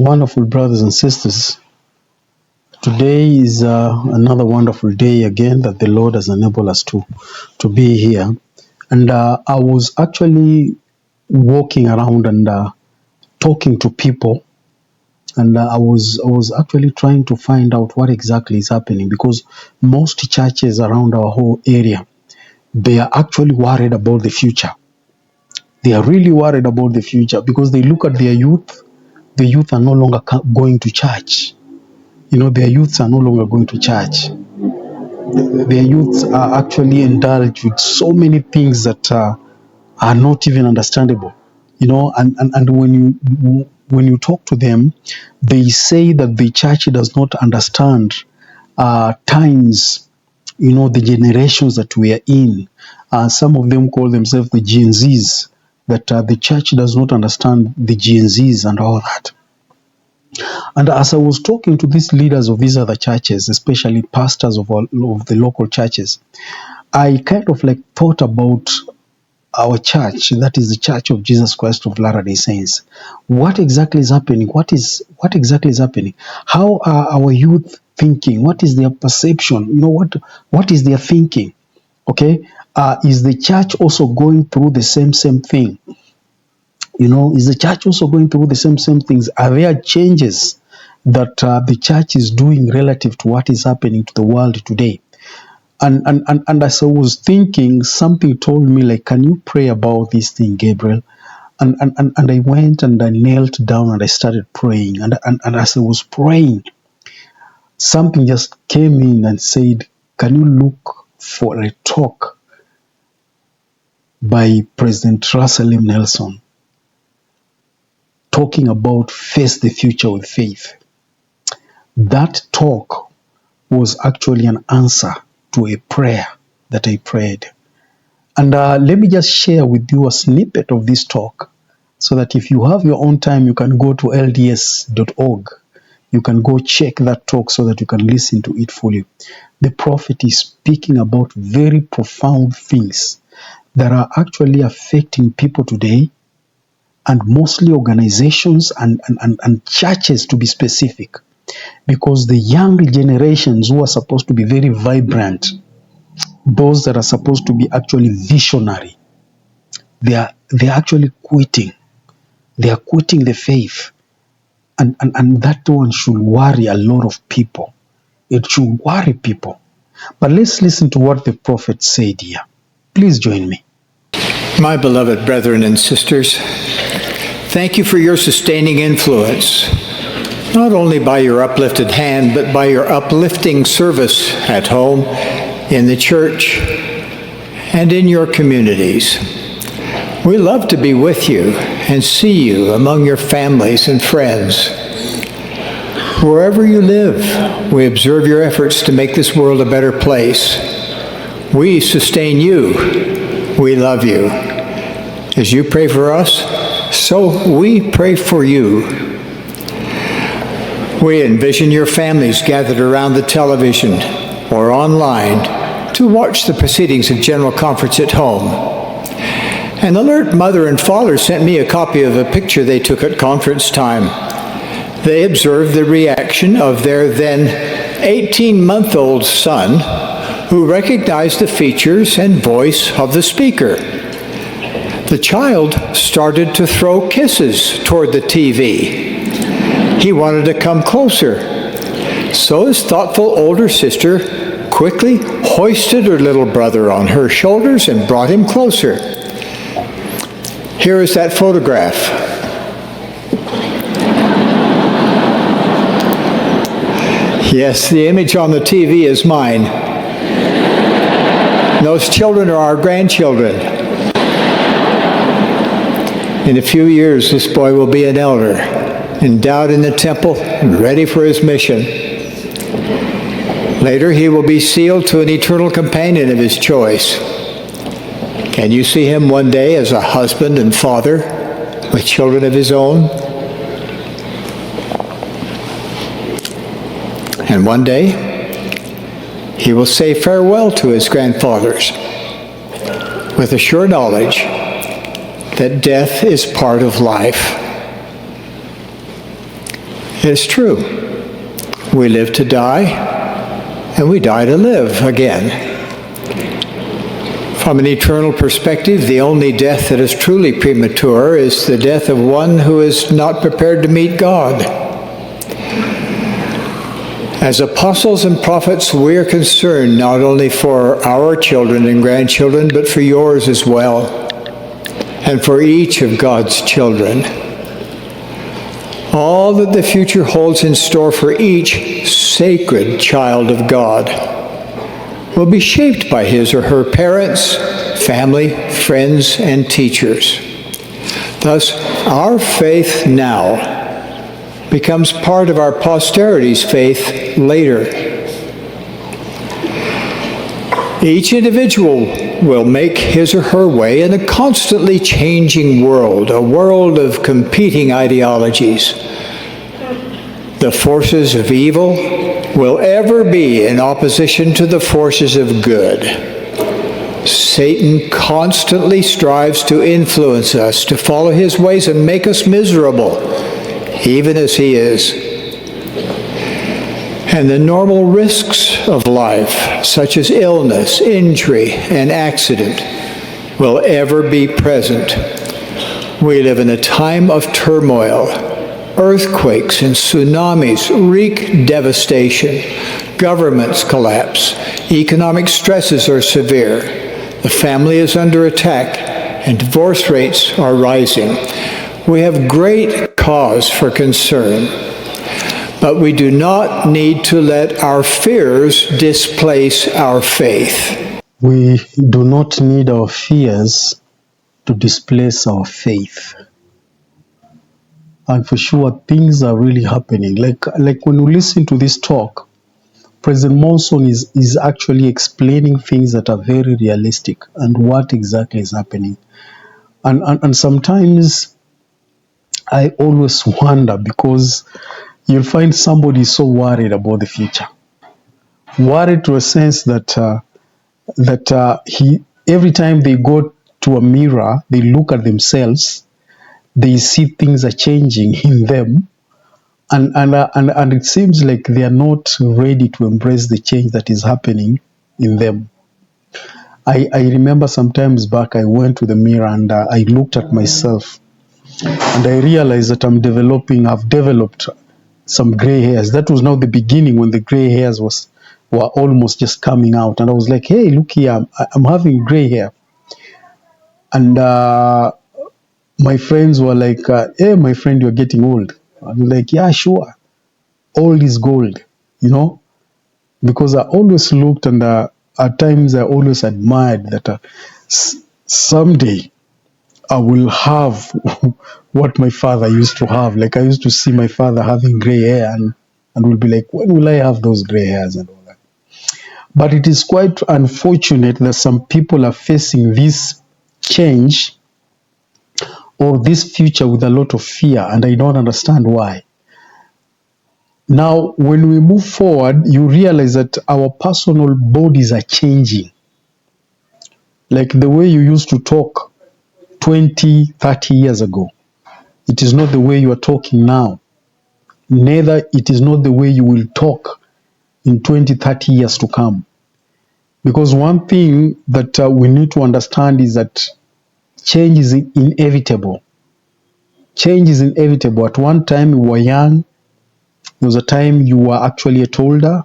Wonderful brothers and sisters, today is another wonderful day again that the Lord has enabled us to be here. And I was actually walking around and talking to people, and I was actually trying to find out what exactly is happening, because most churches around our whole area, they are actually worried about the future. They are really worried about the future because they look at their youth. The youth are no longer going to church. Their youths are no longer going to church. Their youths are actually indulged with so many things that are not even understandable. And when you talk to them, they say that the church does not understand times, the generations that we are in. Some of them call themselves the Gen Zs, that the church does not understand the Gen Zs and all that. And as I was talking to these leaders of these other churches, especially pastors of the local churches, I kind of like thought about our church, that is the Church of Jesus Christ of Latter-day Saints. What exactly is happening? What exactly is happening? How are our youth thinking? What is their perception? What is their thinking? Okay, is the church also going through the same thing? Is the church also going through the same things? Are there changes that the church is doing relative to what is happening to the world today? And as I was thinking, something told me, like, can you pray about this thing, Gabriel? And I went and I knelt down and I started praying. And as I was praying, something just came in and said, can you look for a talk by President Russell M. Nelson, talking about face the future with faith? That talk was actually an answer to a prayer that I prayed. And let me just share with you a snippet of this talk, so that if you have your own time, you can go to lds.org. You can go check that talk so that you can listen to it fully. The prophet is speaking about very profound things that are actually affecting people today, and mostly organizations and churches, to be specific, because the young generations who are supposed to be very vibrant, those that are supposed to be actually visionary, they're actually quitting. They are quitting the faith, and that one should worry a lot of people. It should worry people. But let's listen to what the prophet said here. Please join me. My beloved brethren and sisters, thank you for your sustaining influence, not only by your uplifted hand, but by your uplifting service at home, in the church, and in your communities. We love to be with you and see you among your families and friends. Wherever you live, we observe your efforts to make this world a better place. We sustain you. We love you. As you pray for us, so we pray for you. We envision your families gathered around the television or online to watch the proceedings of General Conference at home. An alert mother and father sent me a copy of a picture they took at conference time. They observed the reaction of their then 18-month-old son, who recognized the features and voice of the speaker. The child started to throw kisses toward the TV. He wanted to come closer. So his thoughtful older sister quickly hoisted her little brother on her shoulders and brought him closer. Here is that photograph. Yes, the image on the TV is mine. Those children are our grandchildren. In a few years, this boy will be an elder, endowed in the temple and ready for his mission. Later, he will be sealed to an eternal companion of his choice. Can you see him one day as a husband and father with children of his own? And one day, he will say farewell to his grandfathers with a sure knowledge that death is part of life. It's true. We live to die, and we die to live again. From an eternal perspective, the only death that is truly premature is the death of one who is not prepared to meet God. As apostles and prophets, we are concerned not only for our children and grandchildren, but for yours as well, and for each of God's children. All that the future holds in store for each sacred child of God will be shaped by his or her parents, family, friends, and teachers. Thus, our faith now becomes part of our posterity's faith later. Each individual will make his or her way in a constantly changing world, a world of competing ideologies. The forces of evil will ever be in opposition to the forces of good. Satan constantly strives to influence us, to follow his ways and make us miserable, even as he is. And the normal risks of life, such as illness, injury, and accident, will ever be present. We live in a time of turmoil. Earthquakes and tsunamis wreak devastation. Governments collapse. Economic stresses are severe. The family is under attack, and divorce rates are rising. We have great cause for concern, but we do not need to let our fears displace our faith. We do not need our fears to displace our faith. And for sure, things are really happening. Like when you listen to this talk, President Monson is actually explaining things that are very realistic and what exactly is happening. And sometimes I always wonder, because you'll find somebody so worried about the future, worried to a sense that he every time they go to a mirror, they look at themselves, they see things are changing in them, and it seems like they are not ready to embrace the change that is happening in them. I remember sometimes back I went to the mirror and I looked at myself, and I realized that I've developed some gray hairs. That was now the beginning, when the gray hairs were almost just coming out, and I was like, hey, look here, I'm having gray hair. And my friends were like, hey, my friend, you're getting old. I was like, yeah, sure. Old is gold, because I always looked, and at times I always admired that someday I will have what my father used to have. Like, I used to see my father having gray hair, and will be like, when will I have those gray hairs and all that? But it is quite unfortunate that some people are facing this change or this future with a lot of fear, and I don't understand why. Now, when we move forward, you realize that our personal bodies are changing. Like the way you used to talk 20, 30 years ago, it is not the way you are talking now. Neither it is not the way you will talk in 20, 30 years to come. Because one thing that we need to understand is that change is inevitable. Change is inevitable. At one time you were young. There was a time you were actually a older. There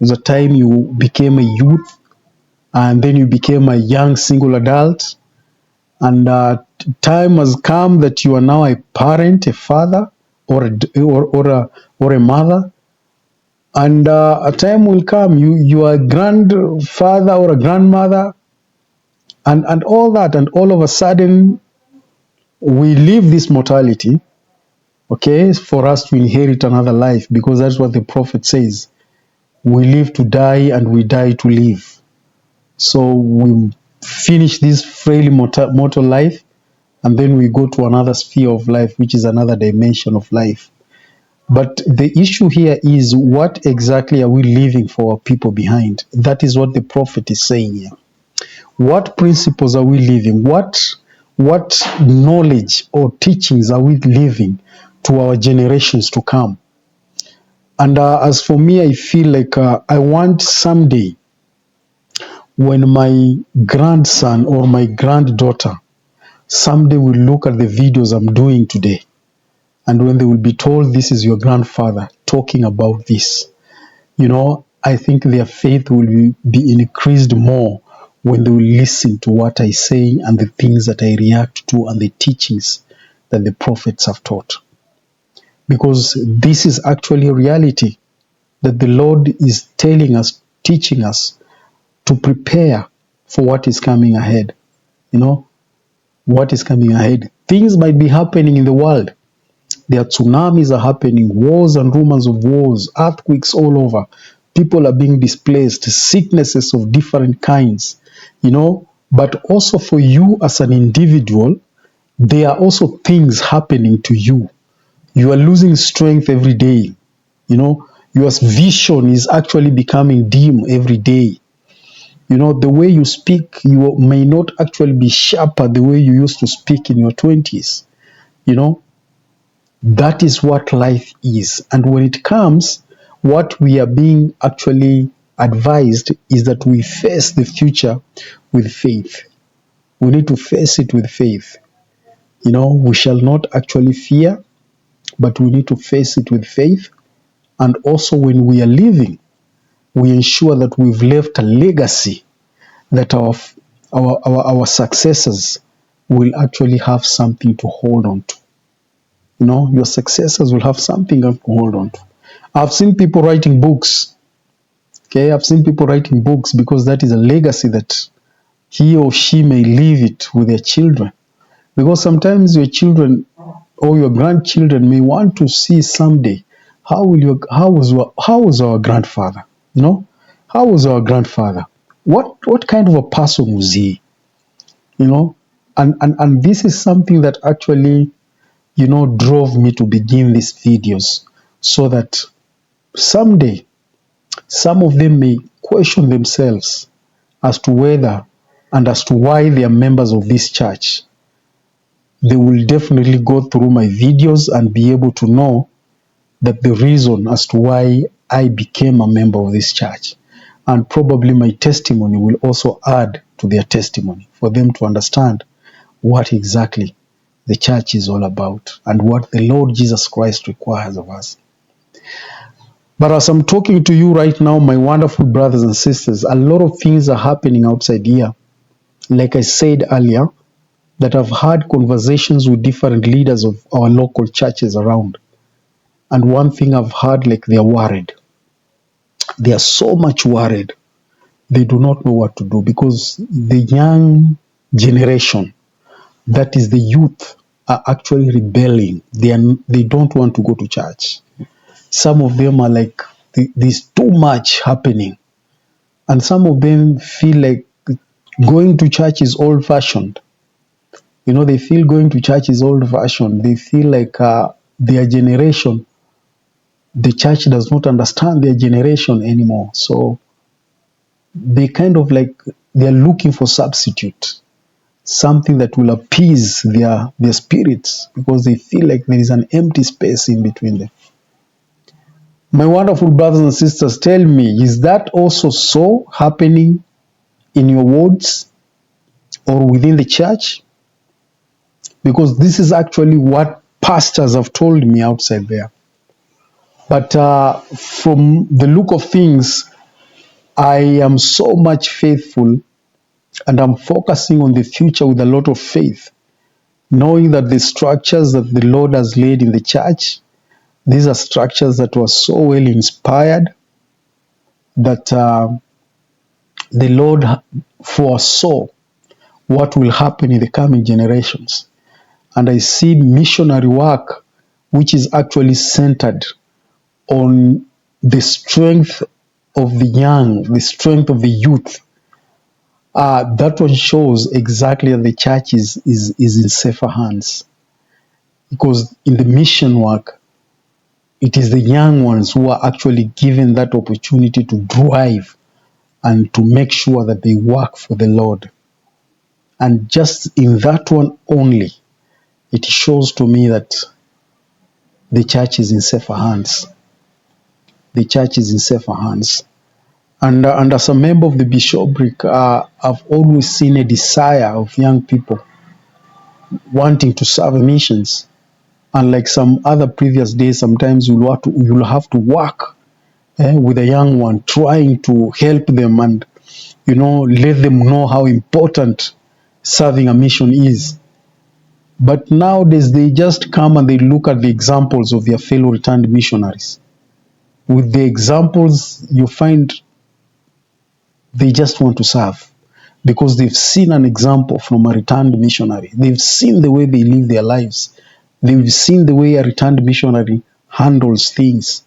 was a time you became a youth. And then you became a young single adult. And time has come that you are now a parent, a father, or a mother. And a time will come, you are a grandfather or a grandmother, and all that. And all of a sudden, we leave this mortality, okay, for us to inherit another life, because that's what the prophet says. We live to die, and we die to live. So we finish this frail mortal life, and then we go to another sphere of life, which is another dimension of life. But the issue here is, what exactly are we leaving for our people behind? That is what the prophet is saying here. What principles are we leaving? What knowledge or teachings are we leaving to our generations to come? And as for me, I feel like I want someday when my grandson or my granddaughter someday will look at the videos I'm doing today, and when they will be told this is your grandfather talking about this, I think their faith will be increased more when they will listen to what I say and the things that I react to and the teachings that the prophets have taught. Because this is actually a reality that the Lord is telling us, teaching us to prepare for what is coming ahead. What is coming ahead. Things might be happening in the world. There are tsunamis are happening, wars and rumors of wars, earthquakes all over. People are being displaced, sicknesses of different kinds, But also for you as an individual, there are also things happening to you. You are losing strength every day. Your vision is actually becoming dim every day. The way you speak, you may not actually be sharper the way you used to speak in your 20s. That is what life is. And when it comes, what we are being actually advised is that we face the future with faith. We need to face it with faith. We shall not actually fear, but we need to face it with faith. And also when we are living, we ensure that we've left a legacy that our successors will actually have something to hold on to. Your successors will have something to hold on to. I've seen people writing books. Okay, I've seen people writing books because that is a legacy that he or she may leave it with their children. Because sometimes your children or your grandchildren may want to see someday how was our grandfather? How was our grandfather? What kind of a person was he? And this is something that actually drove me to begin these videos, so that someday some of them may question themselves as to whether and as to why they are members of this church. They will definitely go through my videos and be able to know that the reason as to why I became a member of this church. And probably my testimony will also add to their testimony for them to understand what exactly the church is all about and what the Lord Jesus Christ requires of us. But as I'm talking to you right now, my wonderful brothers and sisters, a lot of things are happening outside here. Like I said earlier, that I've had conversations with different leaders of our local churches around. And one thing I've heard, like, they're worried. They are so much worried. They do not know what to do because the young generation, that is the youth, are actually rebelling. They don't want to go to church. Some of them are like, there's too much happening. And some of them feel like going to church is old-fashioned. They feel going to church is old-fashioned. They feel like their generation, the church does not understand their generation anymore. So they kind of like, they're looking for substitute, something that will appease their spirits, because they feel like there is an empty space in between them. My wonderful brothers and sisters, tell me, is that also so happening in your wards or within the church? Because this is actually what pastors have told me outside there. But from the look of things, I am so much faithful and I'm focusing on the future with a lot of faith, knowing that the structures that the Lord has laid in the church, these are structures that were so well inspired that the Lord foresaw what will happen in the coming generations. And I see missionary work which is actually centered on the strength of the young, the strength of the youth. That one shows exactly that the church is in safer hands. Because in the mission work, it is the young ones who are actually given that opportunity to drive and to make sure that they work for the Lord. And just in that one only, it shows to me that the church is in safer hands. the church is in safer hands. And as a member of the bishopric, I've always seen a desire of young people wanting to serve missions. Unlike some other previous days, sometimes you'll have to work with a young one, trying to help them and let them know how important serving a mission is. But nowadays, they just come and they look at the examples of their fellow returned missionaries. With the examples, you find they just want to serve because they've seen an example from a returned missionary. They've seen the way they live their lives. They've seen the way a returned missionary handles things.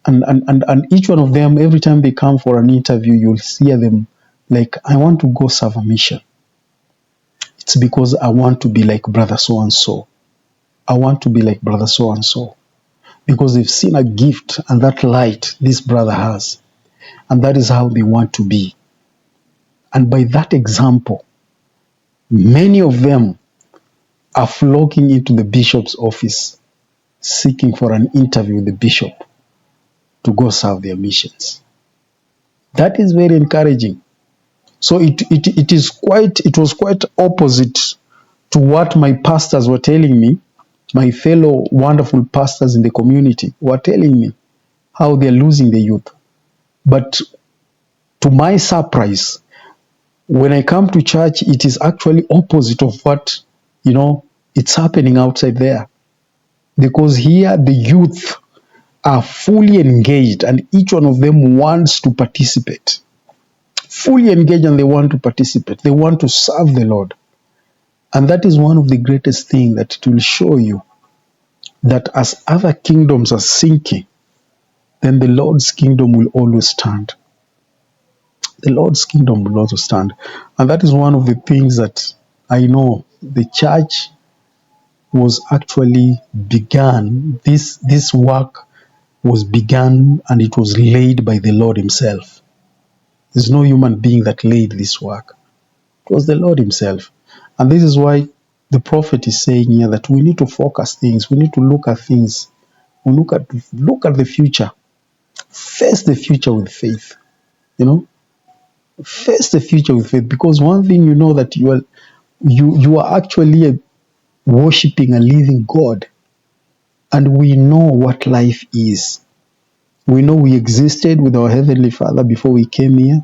And each one of them, every time they come for an interview, you'll hear them like, I want to go serve a mission. It's because I want to be like brother so-and-so. I want to be like brother so-and-so. Because they've seen a gift and that light this brother has. And that is how they want to be. And by that example, many of them are flocking into the bishop's office, seeking for an interview with the bishop to go serve their missions. That is very encouraging. So it was quite opposite to what my pastors were telling me. My fellow wonderful pastors in the community were telling me how they're losing the youth. But to my surprise, when I come to church, it is actually opposite of what, it's happening outside there. Because here the youth are fully engaged and each one of them wants to participate. Fully engaged and they want to participate. They want to serve the Lord. And that is one of the greatest things that it will show you that as other kingdoms are sinking, then the Lord's kingdom will always stand. The Lord's kingdom will also stand. And that is one of the things that I know the church was actually began. This work was begun and it was laid by the Lord himself. There's no human being that laid this work. It was the Lord himself. And this is why the prophet is saying here that we need to focus things. We need to look at things. We look at the future. Face the future with faith. Face the future with faith. Because one thing that you are actually worshiping a living God. And we know what life is. We know we existed with our Heavenly Father before we came here.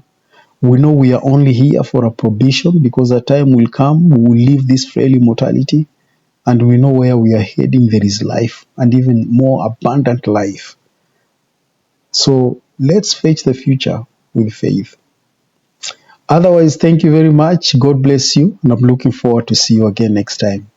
We know we are only here for a probation because a time will come, we will leave this frail immortality, and we know where we are heading. There is life, and even more abundant life. So let's face the future with faith. Otherwise, thank you very much. God bless you, and I'm looking forward to see you again next time.